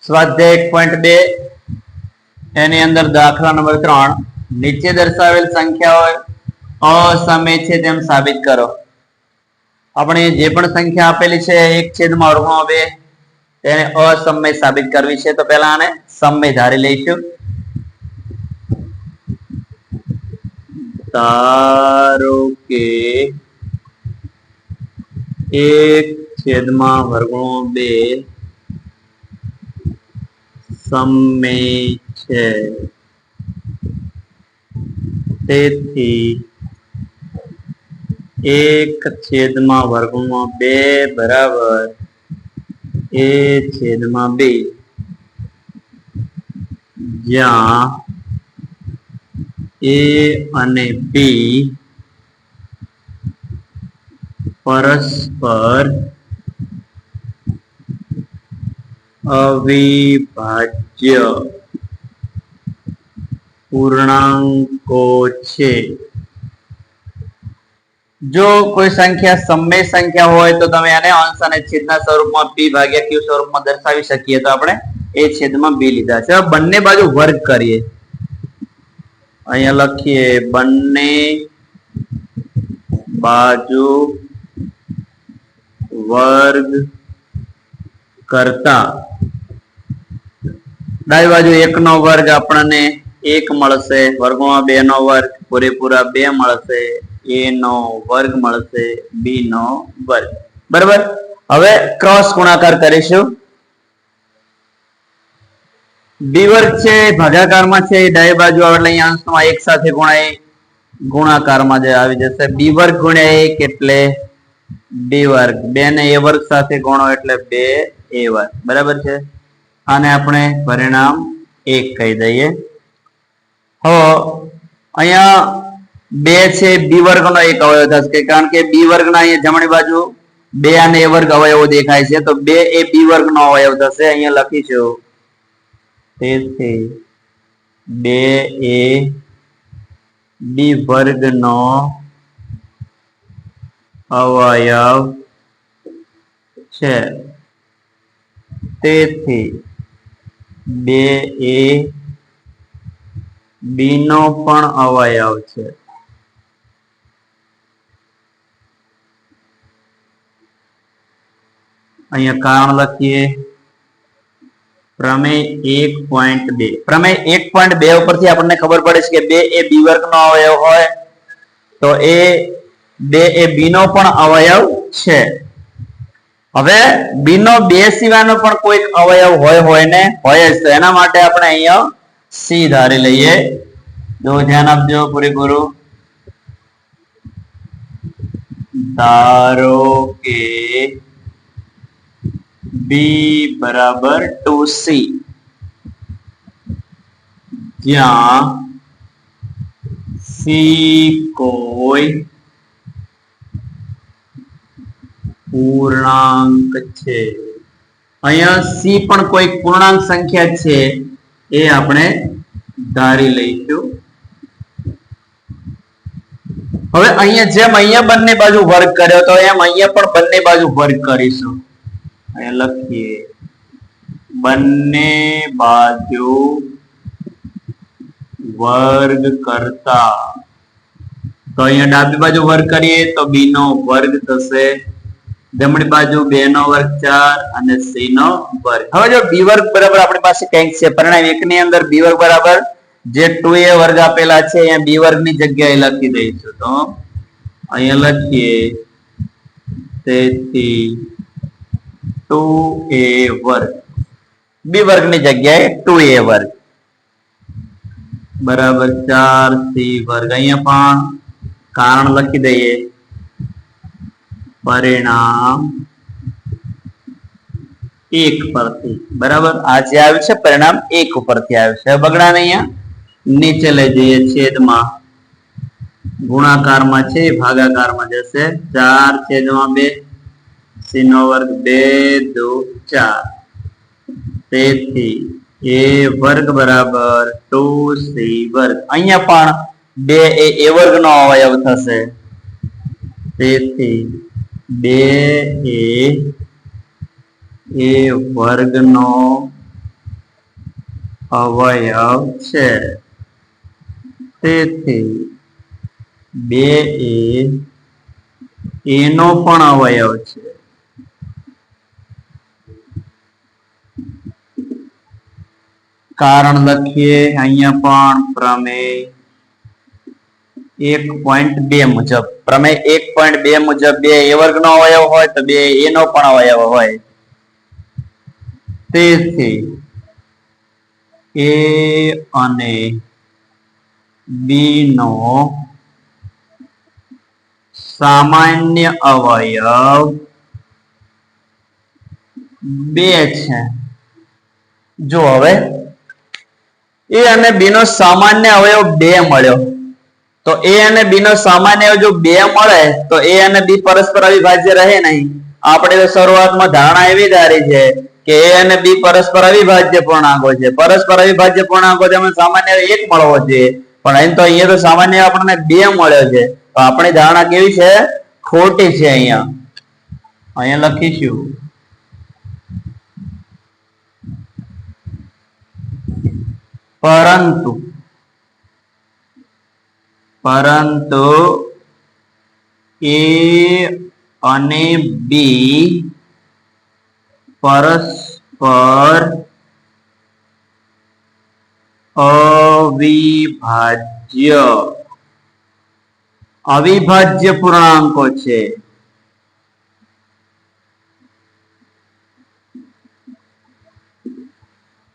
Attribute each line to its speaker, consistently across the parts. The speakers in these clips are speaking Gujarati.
Speaker 1: સ્વાધ્યાય 1.2 એની અંદર દાખલા નંબર 3 નીચે દર્શાવેલ સંખ્યાઓ અસમય છે તેમ સાબિત કરો. આપણે જે પણ સંખ્યા આપેલી છે 1/√2 તેને અસમય સાબિત કરવી છે. તો પહેલા આને સમય ધારી લઈશું. ધારો કે 1/√2 સમય છે. તેથી 1/√2 બરાબર a/2 જ્યાં a અને b પરસ્પર અવિભાજ્ય પૂર્ણાંકો છે. જો કોઈ સંખ્યા સમય સંખ્યા હોય તો તમે આને અંશ અને છેદના સ્વરૂપમાં p ભાગ્યા q સ્વરૂપમાં દર્શાવી શકીએ. તો આપણે a છેદમાં b લીધા છે. બંને બાજુ વર્ગ કરીએ. અહીંયા લખીએ બંને બાજુ વર્ગ કરતા ડાબી બાજુ 1 નો વર્ગ આપણને 1 મળશે, વર્ગમાં 2 નો વર્ગ પૂરેપૂરા 2 મળશે, a નો વર્ગ મળશે, b નો વર્ગ. બરાબર. હવે ક્રોસ ગુણાકાર કરીશું. b વર્ગ છે ભાગાકારમાં છે, ડાબી બાજુ આવે એટલે અહીંયા અંશમાં 1 સાથે ગુણાય ગુણાકારમાં જે આવી જશે. b વર્ગ ગુણ્યા 1 એટલે b વર્ગ, 2 ને a વર્ગ સાથે ગુણો એટલે 2a વર્ગ. બરાબર છે. આને આપણે પરિણામ 1 કહી દઈએ. હવે અહીંયા 2 છે b વર્ગનો એક અવયવ થશે, કારણ કે b વર્ગના અહીંયા જમણી બાજુ 2 અને a વર્ગ અવયવો દેખાય છે. તો 2 એ b વર્ગનો અવયવ થશે. અહીંયા લખીશું તેથી 2a b વર્ગનો અવયવ છે. તેથી 2a b નો પણ અવયવ છે. અહીંયા કારણ લખીએ. પ્રમેય 1.2 પ્રમેય 1.2 ઉપરથી આપણને ખબર પડે છે કે 2 એ b વર્ગનો અવયવ હોય તો 2 એ b નો પણ અવયવ છે. હવે b નો 2 સિવાયનો પણ કોઈક અવયવ હોય જ તો એના માટે આપણે અહીંયા c ધારી લઈએ. જો ધ્યાન આપજો પૂરેપૂરું. ધારો કે b બરાબર 2c જ્યાં c કોઈ પૂર્ણાંક છે. અહીંયા c પણ કોઈ પૂર્ણાંક સંખ્યા છે એ આપણે ધારી લઈશું. હવે અહીંયા જેમ અહીંયા બંને બાજુ વર્ગ કર્યો તો એમ અહીંયા પણ બંને બાજુ વર્ગ કરીશું. અહીંયા લખીએ બંને બાજુ વર્ગ કરતા. તો અહીંયા ડાબી બાજુ વર્ગ કરીએ તો b નો વર્ગ થશે, જમણી બાજુ 2 નો વર્ગ 4 અને c નો વર્ગ. હવે જો b વર્ગ બરાબર આપણી પાસે કંઈક છે. પરિણામ 1 ની અંદર b વર્ગ બરાબર જે 2a વર્ગ આપેલા છે અહીંયા b વર્ગ ની જગ્યાએ લખી દઈશું. તો અહીંયા લખીએ તેથી 2a વર્ગ b વર્ગ ની જગ્યાએ 2a વર્ગ બરાબર 4c વર્ગ. અહીંયા પણ કારણ લખી દઈએ. પરિણામ 1 પરથી બરાબર આ જે આવ્યું છે પરિણામ 1 ઉપરથી આવ્યું છે. બગડાને અહીંયા નીચે લઈ જઈએ. છેદમાં ગુણાકારમાં છે ભાગાકારમાં જશે. 4/2 c નો વર્ગ 2 2 4. તેથી a વર્ગ બરાબર 2c વર્ગ. અહીંયા પણ 2 એ a વર્ગ નો અવયવ થશે. તેથી 2a એ વર્ગનો અવયવ છે, તેથી 2a એનો પણ અવયવ છે. કારણ લખીએ અહીંયા પણ પ્રમેય 1.2 મુજબ. પ્રમેય 1.2 મુજબ 2 a વર્ગનો અવયવ હોય તો 2 a નો પણ અવયવ હોય. તેથી a અને b નો સામાન્ય અવયવ 2 છે. જો હવે a અને b નો સામાન્ય અવયવ 2 મળ્યો, તો a અને b નો સામાન્ય અવયવ જો 2 મળે તો a અને b પરસ્પર અવિભાજ્ય રહે નહીં. આપણે તો શરૂઆતમાં ધારણા એવી ધારી છે કે a અને b પરસ્પર અવિભાજ્ય પૂર્ણાંકો છે. પરસ્પર અવિભાજ્ય પૂર્ણાંકો તેમાં સામાન્ય 1 મળવો જોઈએ, પણ અહીં તો અહીંયા તો સામાન્ય આપણને 2 મળ્યો છે. તો આપણી ધારણા કેવી છે? ખોટી છે. અહીંયા લખીશું પરંતુ a અને b પરસ્પર અવિભાજ્ય પૂર્ણાંકો છે.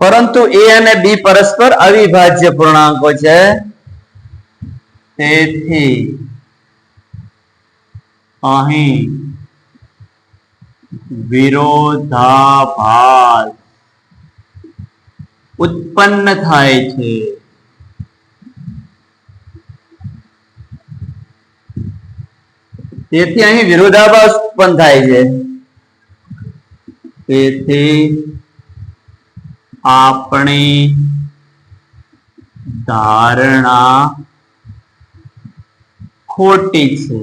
Speaker 1: પરંતુ a અને b પરસ્પર અવિભાજ્ય પૂર્ણાંકો છે, તેથી અહીં વિરોધાભાસ ઉત્પન્ન થાય છે. તેથી અહીં વિરોધાભાસ ઉત્પન્ન થાય છે. તેથી આપણી ધારણા ખોટી છે.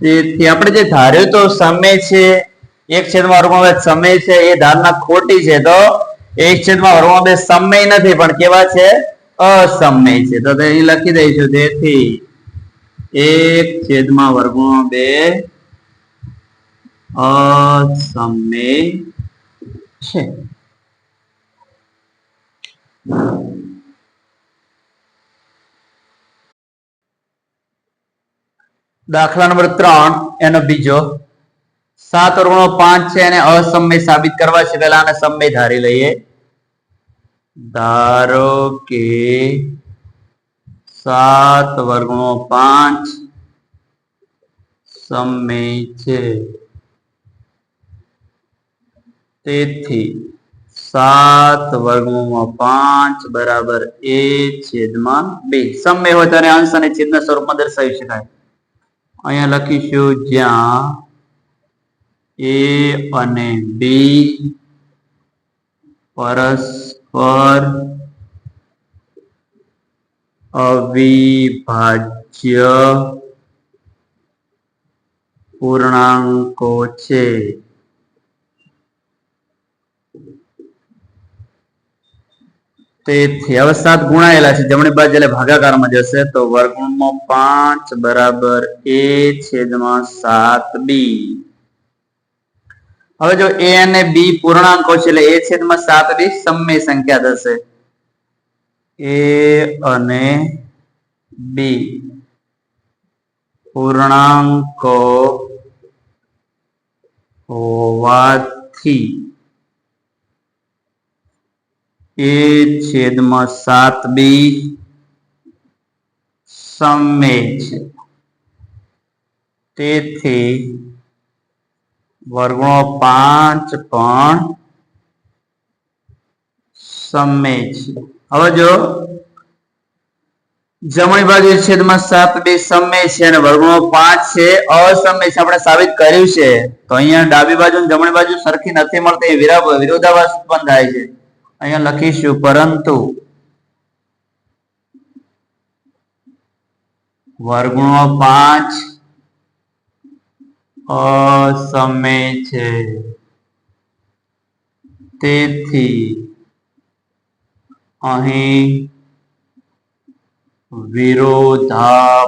Speaker 1: તેથી આપણે જે ધાર્યું તો સમય છે 1/√2 સમય છે, એ ધારણા ખોટી છે. તો 1/√2 સમય નથી, પણ કેવા છે? અસમય છે. તો અહીં લખી દઈશું, તેથી 1/√2 અસમય છે. દાખલા નંબર 3 એનો બીજો 7/5 છે એને અસમય સાબિત કરવા છે. પહેલા આને સમય ધારી લઈએ. ધારો કે 7/5 સમય છે, તેથી 7/5 બરાબર a/2. સમય હોય ત્યારે અંશ અને છેદના સ્વરૂપમાં દર્શાવી શકાય. અહીંયા લખીશું જ્યાં a અને b પરસ્પર અવિભાજ્ય પૂર્ણાંકો છે. તેથી હવે 7 ગુણાયેલા છે, જમણી બાજુ એટલે ભાગાકારમાં જશે, તો √5 બરાબર a/7b. હવે જો a અને b પૂર્ણાંકો છે એટલે a/7b સમય સંખ્યા થશે. a અને b પૂર્ણાંકો હોવાથી a/7b સમય છે. તેથી √5 પણ સમય છે. હવે જો જમણી બાજુ છેદમાં 7b સમય છે અને √5 છે અસમય છે, આપણે સાબિત કર્યું છે. તો અહીંયા ડાબી બાજુ અને જમણી બાજુ સરખી નથી મળતી, વિરોધાભાસ ઉત્પન્ન થાય છે. અહીંયા લખીશું પરંતુ √5 અસમય છે. તેથી અહીં વિરોધાભાસ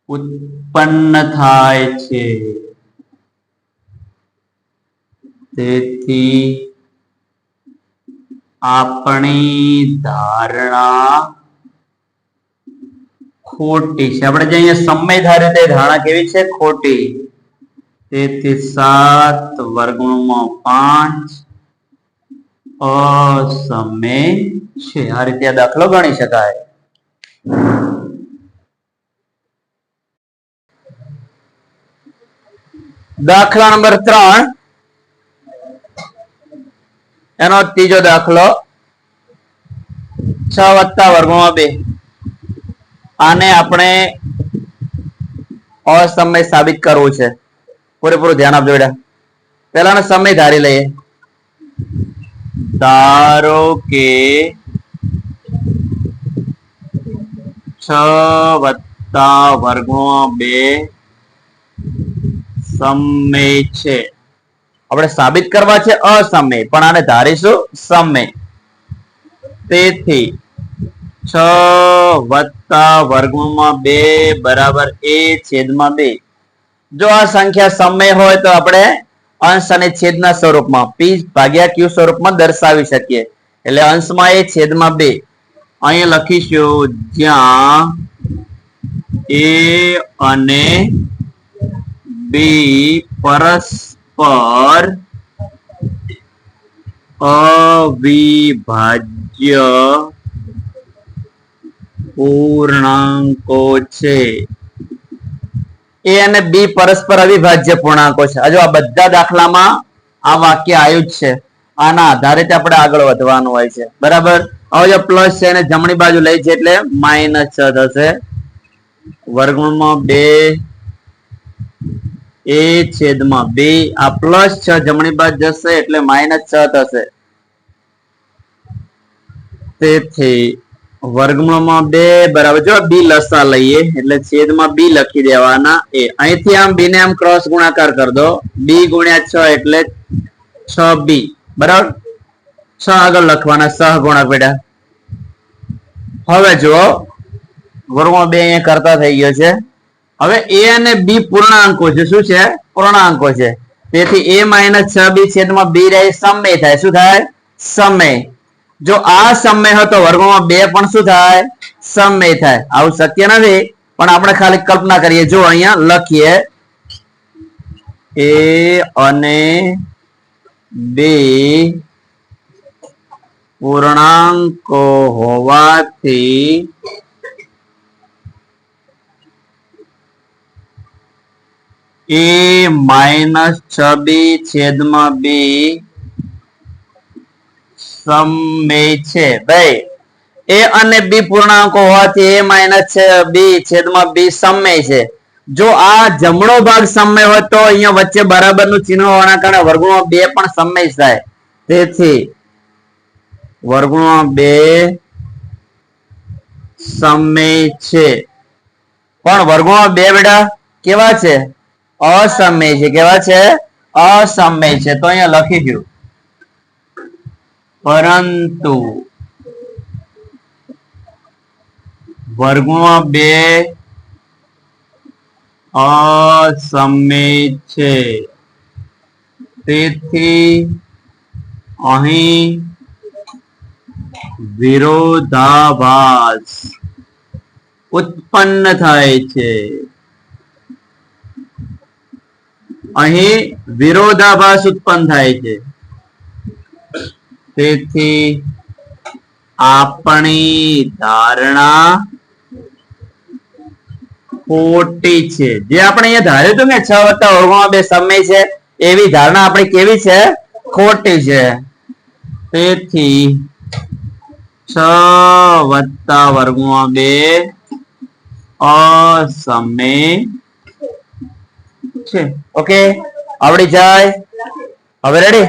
Speaker 1: ઉત્પન્ન થાય છે. તેથી આપણી ધારણા ખોટી છે. આપણે જે અહીંયા સમય ધારે તે ધારણા કેવી છે? ખોટી. તેથી 7 વર્ગમૂળમાં 5 અસમય છે. આ રીતે દાખલો ગણી શકાય. દાખલા નંબર 3 એનો ત્રીજો દાખલો 6 વત્તા વર્ગમૂળમાં 2. આને આપણે અસમય સાબિત કરવું છે. પૂરેપૂરું ધ્યાન આપજો બેટા. પહેલાનો સમય ધારી લઈએ. ધારો કે 6 વત્તા વર્ગમૂળમાં 2 સમય છે. આપણે સાબિત કરવા છે અસમય, પણ આને ધારીશું સમય. તેથી 6 વત્તા વર્ગમૂળમાં 2 બરાબર a/2. જો આ સંખ્યા સમય હોય તો આપણે અંશ અને છેદના સ્વરૂપમાં p ભાગ્યા q સ્વરૂપમાં દર્શાવી શકીએ. એટલે અંશમાં a છેદમાં 2. અહીંયા લખીશું જ્યાં a અને b પરસ્પર અવિભાજ્ય પૂર્ણાંકો છે. a અને b પરસ્પર અવિભાજ્ય પૂર્ણાંકો છે. હજુ આ બધા દાખલામાં આ વાક્ય આવ્યું જ છે. આના આધારે આપણે આગળ વધવાનું હોય છે. બરાબર. હવે જો પ્લસ છે એને જમણી બાજુ લઈ છે એટલે -6 થશે. વર્ગમૂળમાં 2 a/2. આ +6 જમણી બાજુ જશે એટલે -6 થશે. તેથી વર્ગમૂળમાં 2 બરાબર, જો b લસા લઈએ એટલે છેદમાં b લખી દેવાના. એ અહીંથી આમ b ને આમ ક્રોસ ગુણાકાર કરી દો. b ગુણ્યા 6 એટલે 6b. બરાબર. 6 આગળ લખવાના સહગુણક બેટા. હવે જો વર્ગમૂળ 2 અહીંયા કરતા થઈ ગયો છે. હવે a અને b પૂર્ણાંકો છે. શું છે? પૂર્ણાંકો છે. તેથી a - 6b છેદમાં b રહે સમય થાય. શું થાય? સમય. જો આ સમય હતો વર્ગમાં 2 પણ શું થાય? સમય થાય. આવું શક્ય નથી, પણ આપણે ખાલી કલ્પના કરીએ. જો અહીંયા લખીએ a અને b પૂર્ણાંકો હોવાથી a - 6b છેદમાં b સમય છે. ભાઈ a અને b પૂર્ણાંકો હોવાથી a - 6b છેદમાં b સમય છે. જો આ જમણો ભાગ સમય હોય તો અહીંયા વચ્ચે બરાબરનું ચિહ્ન હોવાના કારણે વર્ગમૂળ 2 પણ સમય થાય. તેથી વર્ગમૂળ 2 સમય છે. પણ વર્ગમૂળ 2 બેટા કેવા છે? અસમય છે. કેવા છે? અસમય છે. તો અહીંયા લખી દઉં, પરંતુ વર્ગમૂળ 2 અસમય છે. તેથી અહીં વિરોધાભાસ ઉત્પન્ન થાય છે. અહીં વિરોધાભાસ ઉત્પન્ન થાય છે. તેથી આપણી ધારણા ખોટી છે. જે આપણે અહીંયા ધાર્યું હતું કે 6 વત્તા વર્ગમાં 2 સમય છે, એવી ધારણા આપણી કેવી છે? ખોટી છે. તેથી 6 વત્તા વર્ગમાં 2 અસમય છે. ઓકે, આવડી જાય? હવે રેડી?